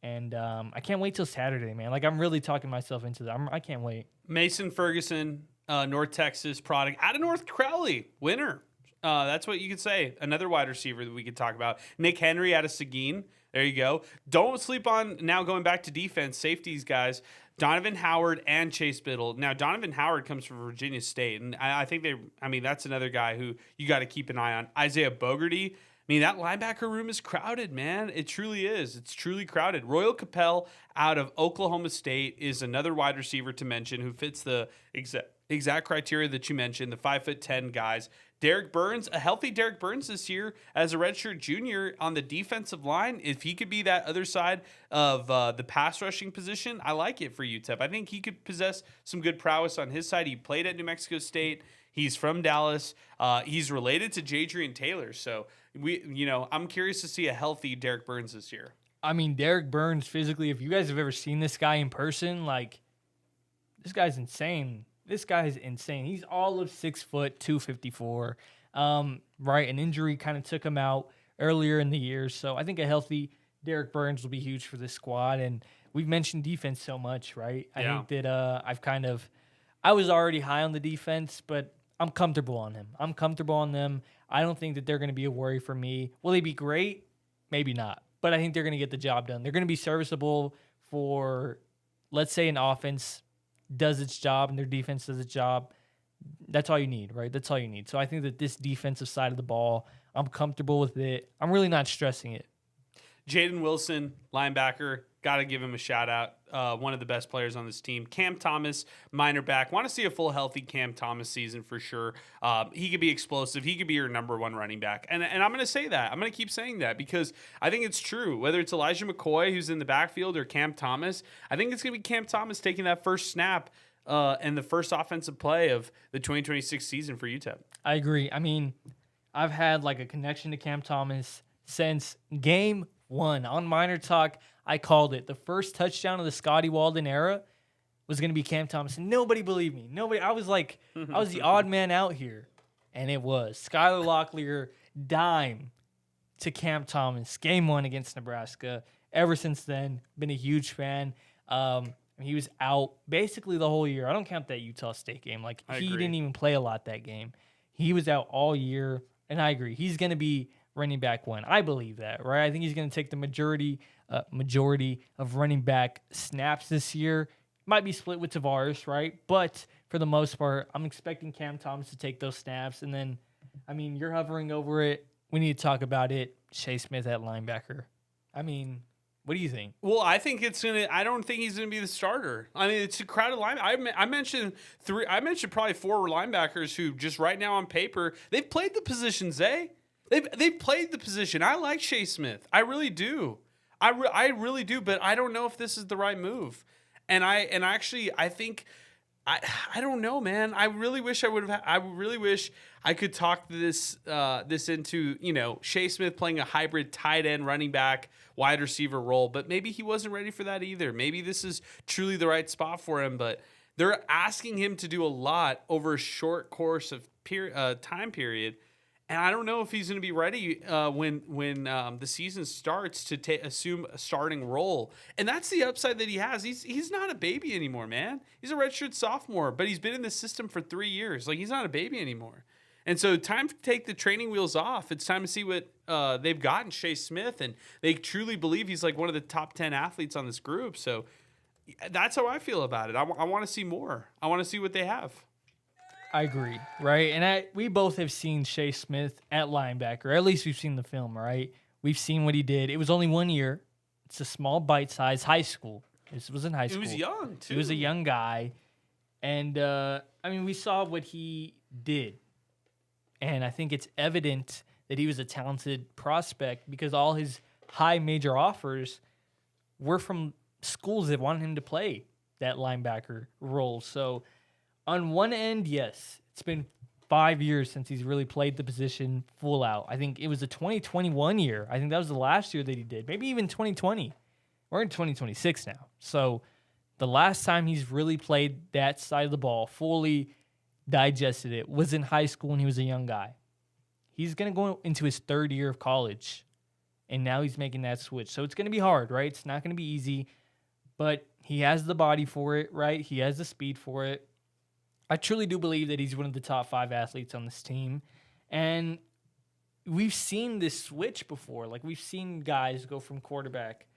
And I can't wait till Saturday, man. Like, I'm really talking myself into that. I can't wait. Mason Ferguson, North Texas product. Out of North Crowley, winner. That's what you could say. Another wide receiver that we could talk about. Nick Henry out of Seguin. There you go. Don't sleep on, now going back to defense, safeties, guys. Donovan Howard and Chase Biddle. Now, Donovan Howard comes from Virginia State, and I think that's another guy who you got to keep an eye on. Isaiah Bogarty. That linebacker room is crowded, man. It truly is. It's truly crowded. Royal Capel out of Oklahoma State is another wide receiver to mention who fits the exact criteria that you mentioned, the 5'10" guys. Derek Burns, a healthy Derek Burns this year as a redshirt junior on the defensive line. If he could be that other side of the pass rushing position, I like it for UTEP. I think he could possess some good prowess on his side. He played at New Mexico State. He's from Dallas. He's related to Adrian Taylor. So I'm curious to see a healthy Derek Burns this year. Derek Burns physically, if you guys have ever seen this guy in person, like, this guy's insane. This guy is insane. He's all of 6 foot, 254. Right, an injury kind of took him out earlier in the year. So I think a healthy Derek Burns will be huge for this squad. And we've mentioned defense so much, right? I think that I was already high on the defense, but I'm comfortable on him. I'm comfortable on them. I don't think that they're going to be a worry for me. Will they be great? Maybe not. But I think they're going to get the job done. They're going to be serviceable for, let's say, an offense does its job and their defense does its job. That's all you need, right? That's all you need. So I think that this defensive side of the ball, I'm comfortable with it. I'm really not stressing it. Jaden Wilson, linebacker, got to give him a shout out. One of the best players on this team. Cam Thomas, minor back. Want to see a full healthy Cam Thomas season for sure. He could be explosive. He could be your number one running back. And I'm going to say that. I'm going to keep saying that because I think it's true. Whether it's Elijah McCoy, who's in the backfield, or Cam Thomas, I think it's going to be Cam Thomas taking that first snap and the first offensive play of the 2026 season for UTEP. I agree. I've had like a connection to Cam Thomas since game one. On Minor Talk, I called it. The first touchdown of the Scotty Walden era was going to be Cam Thomas. And nobody believed me. I was like, I was the odd man out here. And it was. Skylar Locklear, dime to Cam Thomas. Game one against Nebraska. ever since then, been a huge fan. He was out basically the whole year. I don't count that Utah State game. Like, I he agree. didn't even play a lot that game. He was out all year, and I agree. He's going to be running back one. I believe that, right? I think he's going to take the majority of running back snaps this year. Might be split with Tavares, right? But for the most part, I'm expecting Cam Thomas to take those snaps. And then, I mean, you're hovering over it. We need to talk about it. Shea Smith at linebacker. I mean, what do you think? Well, I think I don't think he's gonna be the starter. I mean, it's a crowded line. I mentioned three. I mentioned probably four linebackers who just right now on paper they've played the position. They've played the position. I like Shea Smith. I really do. I really do. But I don't know if this is the right move. And I think. I don't know, man. I really wish I would have. I really wish I could talk this into Shea Smith playing a hybrid tight end, running back, wide receiver role. But maybe he wasn't ready for that either. Maybe this is truly the right spot for him. But they're asking him to do a lot over a short course of time period. And I don't know if he's going to be ready when the season starts to assume a starting role. And that's the upside that he has. He's not a baby anymore, man. He's a redshirt sophomore, but he's been in the system for 3 years. Like, he's not a baby anymore. And so time to take the training wheels off. It's time to see what they've got in Shea Smith. And they truly believe he's like one of the top 10 athletes on this group. So that's how I feel about it. I want to see more. I want to see what they have. I agree, right? And we both have seen Shea Smith at linebacker. At least we've seen the film, right? We've seen what he did. It was only 1 year. It's a small bite size high school. This was in high school. He was young, too. He was a young guy. And, we saw what he did. And I think it's evident that he was a talented prospect because all his high major offers were from schools that wanted him to play that linebacker role. So, on one end, yes, it's been 5 years since he's really played the position full out. I think it was the 2021 year. I think that was the last year that he did. Maybe even 2020. We're in 2026 now. So the last time he's really played that side of the ball, fully digested it, was in high school when he was a young guy. He's going to go into his third year of college, and now he's making that switch. So it's going to be hard, right? It's not going to be easy, but he has the body for it, right? He has the speed for it. I truly do believe that he's one of the top 5 athletes on this team. And we've seen this switch before. Like, we've seen guys go from quarterback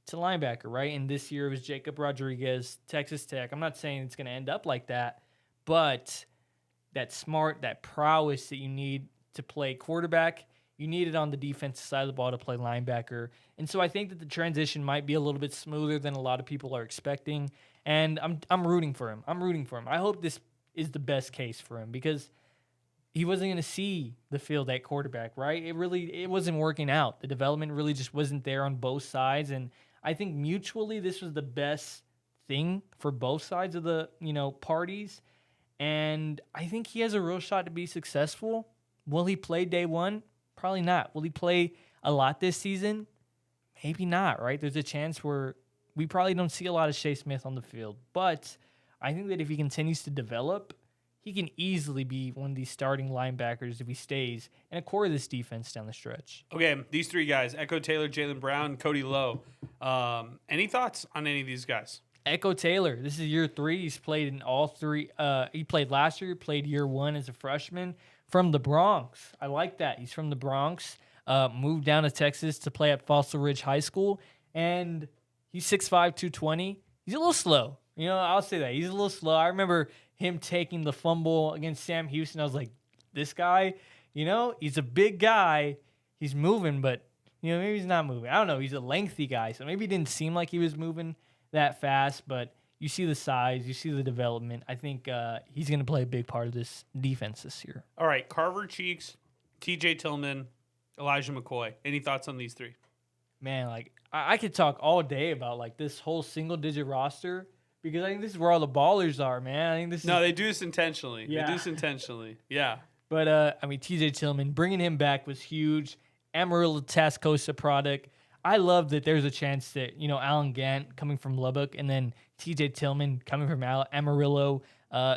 to linebacker, right? And this year it was Jacob Rodriguez, Texas Tech. I'm not saying it's going to end up like that, but that prowess that you need to play quarterback, you need it on the defensive side of the ball to play linebacker. And so I think that the transition might be a little bit smoother than a lot of people are expecting. And I'm rooting for him. I hope this is the best case for him because he wasn't going to see the field at quarterback, right? It wasn't working out. The development really just wasn't there on both sides. And I think mutually this was the best thing for both sides of the, parties. And I think he has a real shot to be successful. Will he play day one? Probably not. Will he play a lot this season? Maybe not, right? There's a chance where we probably don't see a lot of Shea Smith on the field. But I think that if he continues to develop, he can easily be one of these starting linebackers if he stays and a core of this defense down the stretch. Okay, these 3 guys, Echo Taylor, Jalen Brown, Cody Lowe. Any thoughts on any of these guys? Echo Taylor, this is year 3. He's played in all 3. He played last year, played year 1 as a freshman from the Bronx. I like that. He's from the Bronx, moved down to Texas to play at Fossil Ridge High School, and he's 6'5", 220. He's a little slow. I'll say that. He's a little slow. I remember him taking the fumble against Sam Houston. I was like, this guy, he's a big guy. He's moving, but, maybe he's not moving. I don't know. He's a lengthy guy, so maybe it didn't seem like he was moving that fast, but you see the size, you see the development. I think he's going to play a big part of this defense this year. All right, Carver Cheeks, TJ Tillman, Elijah McCoy. Any thoughts on these 3? Man, I could talk all day about, this whole single-digit roster, because I think this is where all the ballers are, man. I think this. No, they do this intentionally. Yeah. They do this intentionally. Yeah. But TJ Tillman, bringing him back was huge. Amarillo Tascosa product. I love that there's a chance that Alan Gant coming from Lubbock, and then TJ Tillman coming from Amarillo.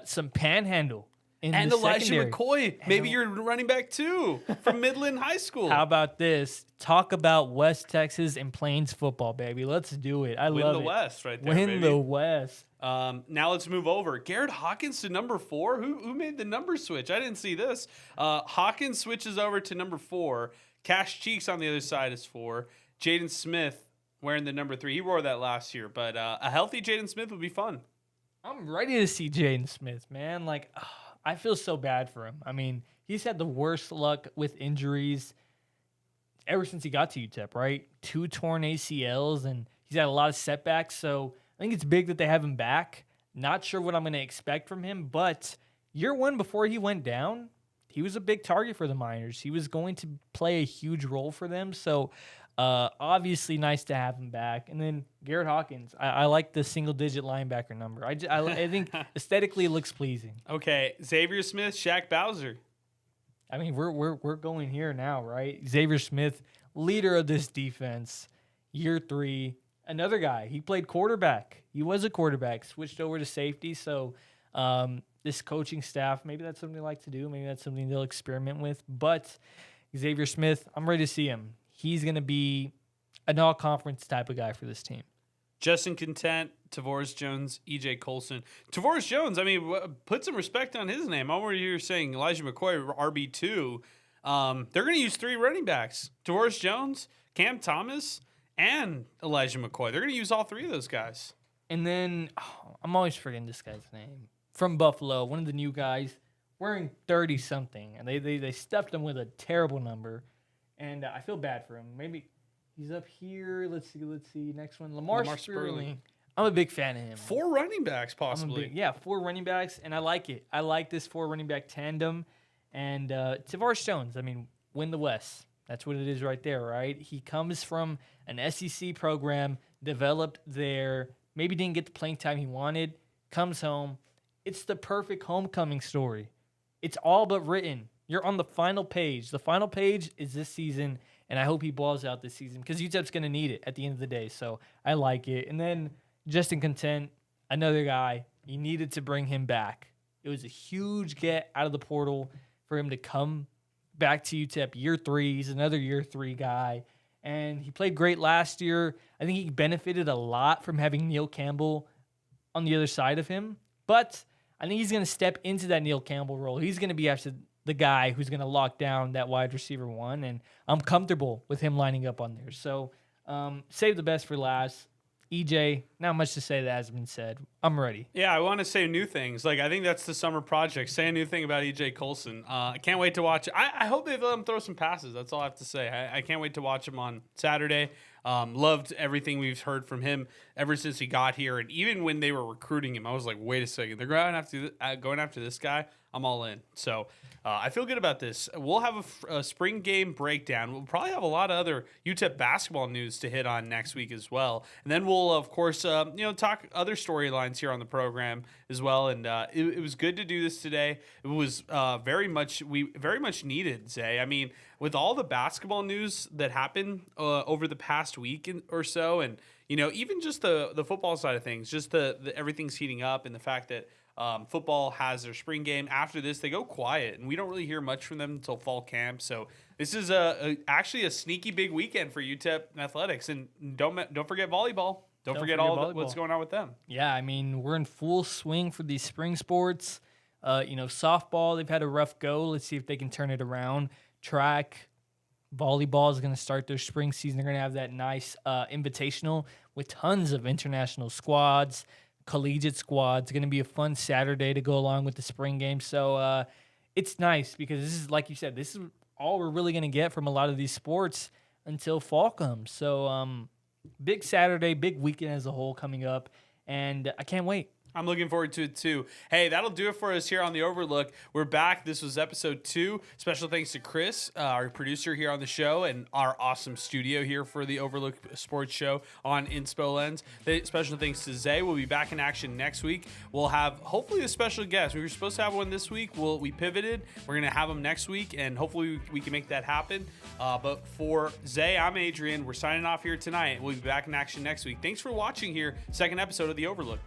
Some Panhandle in And the Elijah secondary. McCoy, maybe you're running back too from Midland High School. How about this? Talk about West Texas and Plains football, baby. Let's do it. I Win love the it. West right there, Win baby. the West. Now let's move over. Garrett Hawkins to number 4. Who made the number switch? I didn't see this. Hawkins switches over to number 4. Cash Cheeks on the other side is 4. Jaden Smith wearing the number 3. He wore that last year, but a healthy Jaden Smith would be fun. I'm ready to see Jaden Smith, man. Like, I feel so bad for him. I mean, he's had the worst luck with injuries ever since he got to UTEP, right? 2 torn ACLs, and he's had a lot of setbacks. So I think it's big that they have him back. Not sure what I'm going to expect from him, but year 1 before he went down, he was a big target for the Miners. He was going to play a huge role for them. So obviously nice to have him back. And then Garrett Hawkins, I like the single-digit linebacker number. I think aesthetically it looks pleasing. Okay, Xavier Smith, Shaq Bowser. I mean, we're going here now, right? Xavier Smith, leader of this defense, year 3. Another guy, he played quarterback. He was a quarterback, switched over to safety. So this coaching staff, maybe that's something they like to do. Maybe that's something they'll experiment with. But Xavier Smith, I'm ready to see him. He's going to be an all-conference type of guy for this team. Justin Content, Tavoris Jones, EJ Colson. Tavoris Jones, I mean, put some respect on his name. I'm over here saying Elijah McCoy, RB2. They're going to use 3 running backs. Tavoris Jones, Cam Thomas, and Elijah McCoy. They're going to use all 3 of those guys. And then, I'm always forgetting this guy's name. From Buffalo, one of the new guys, wearing 30-something. And they stuffed him with a terrible number. And I feel bad for him. Maybe he's up here. Let's see. Next one, Lamar Sperling. I'm a big fan of him. 4 running backs, possibly. 4 running backs, and I like it. I like this 4 running back tandem. And Tavares Jones, I mean, win the West. That's what it is right there, right? He comes from an SEC program, developed there, maybe didn't get the playing time he wanted, comes home. It's the perfect homecoming story. It's all but written. You're on the final page. The final page is this season, and I hope he balls out this season because UTEP's going to need it at the end of the day. So I like it. And then Justin Content, another guy, you needed to bring him back. It was a huge get out of the portal for him to come back to UTEP year 3. He's another year 3 guy, and he played great last year. I think he benefited a lot from having Neil Campbell on the other side of him, but I think he's going to step into that Neil Campbell role. He's going to be after the guy who's going to lock down that wide receiver 1, and I'm comfortable with him lining up on there. So save the best for last. EJ, not much to say that has been said. I'm ready. Yeah, I want to say new things. Like, I think that's the summer project. Say a new thing about EJ Colson. I can't wait to watch it. I hope they let him throw some passes. That's all I have to say. I can't wait to watch him on Saturday. Loved everything we've heard from him ever since he got here. And even when they were recruiting him, I was like, wait a second. They're going after this guy? I'm all in. So I feel good about this. We'll have a spring game breakdown. We'll probably have a lot of other UTEP basketball news to hit on next week as well. And then we'll, of course, talk other storylines here on the program as well. And it was good to do this today. It was very much needed, Zay. I mean, with all the basketball news that happened over the past week or so, and even just the football side of things, just the everything's heating up, and the fact that football has their spring game. After this, they go quiet, and we don't really hear much from them until fall camp. So this is actually a sneaky big weekend for UTEP athletics, and don't forget volleyball. Don't forget what's going on with them. Yeah, I mean, we're in full swing for these spring sports. Softball, they've had a rough go. Let's see if they can turn it around. Track, volleyball is going to start their spring season. They're going to have that nice invitational with tons of international squads, collegiate squads. It's going to be a fun Saturday to go along with the spring game. So it's nice because this is, like you said, this is all we're really going to get from a lot of these sports until fall comes. So big Saturday, big weekend as a whole coming up, and I can't wait. I'm looking forward to it too. Hey, that'll do it for us here on the Overlook. We're back. This was episode 2. Special thanks to Chris, our producer here on the show, and our awesome studio here for the Overlook Sports Show on Inspo Lens. Special thanks to Zay. We'll be back in action next week. We'll have hopefully a special guest. We were supposed to have one this week. We pivoted. We're going to have him next week, and hopefully we can make that happen. But for Zay, I'm Adrian. We're signing off here tonight. We'll be back in action next week. Thanks for watching here. Second episode of the Overlook.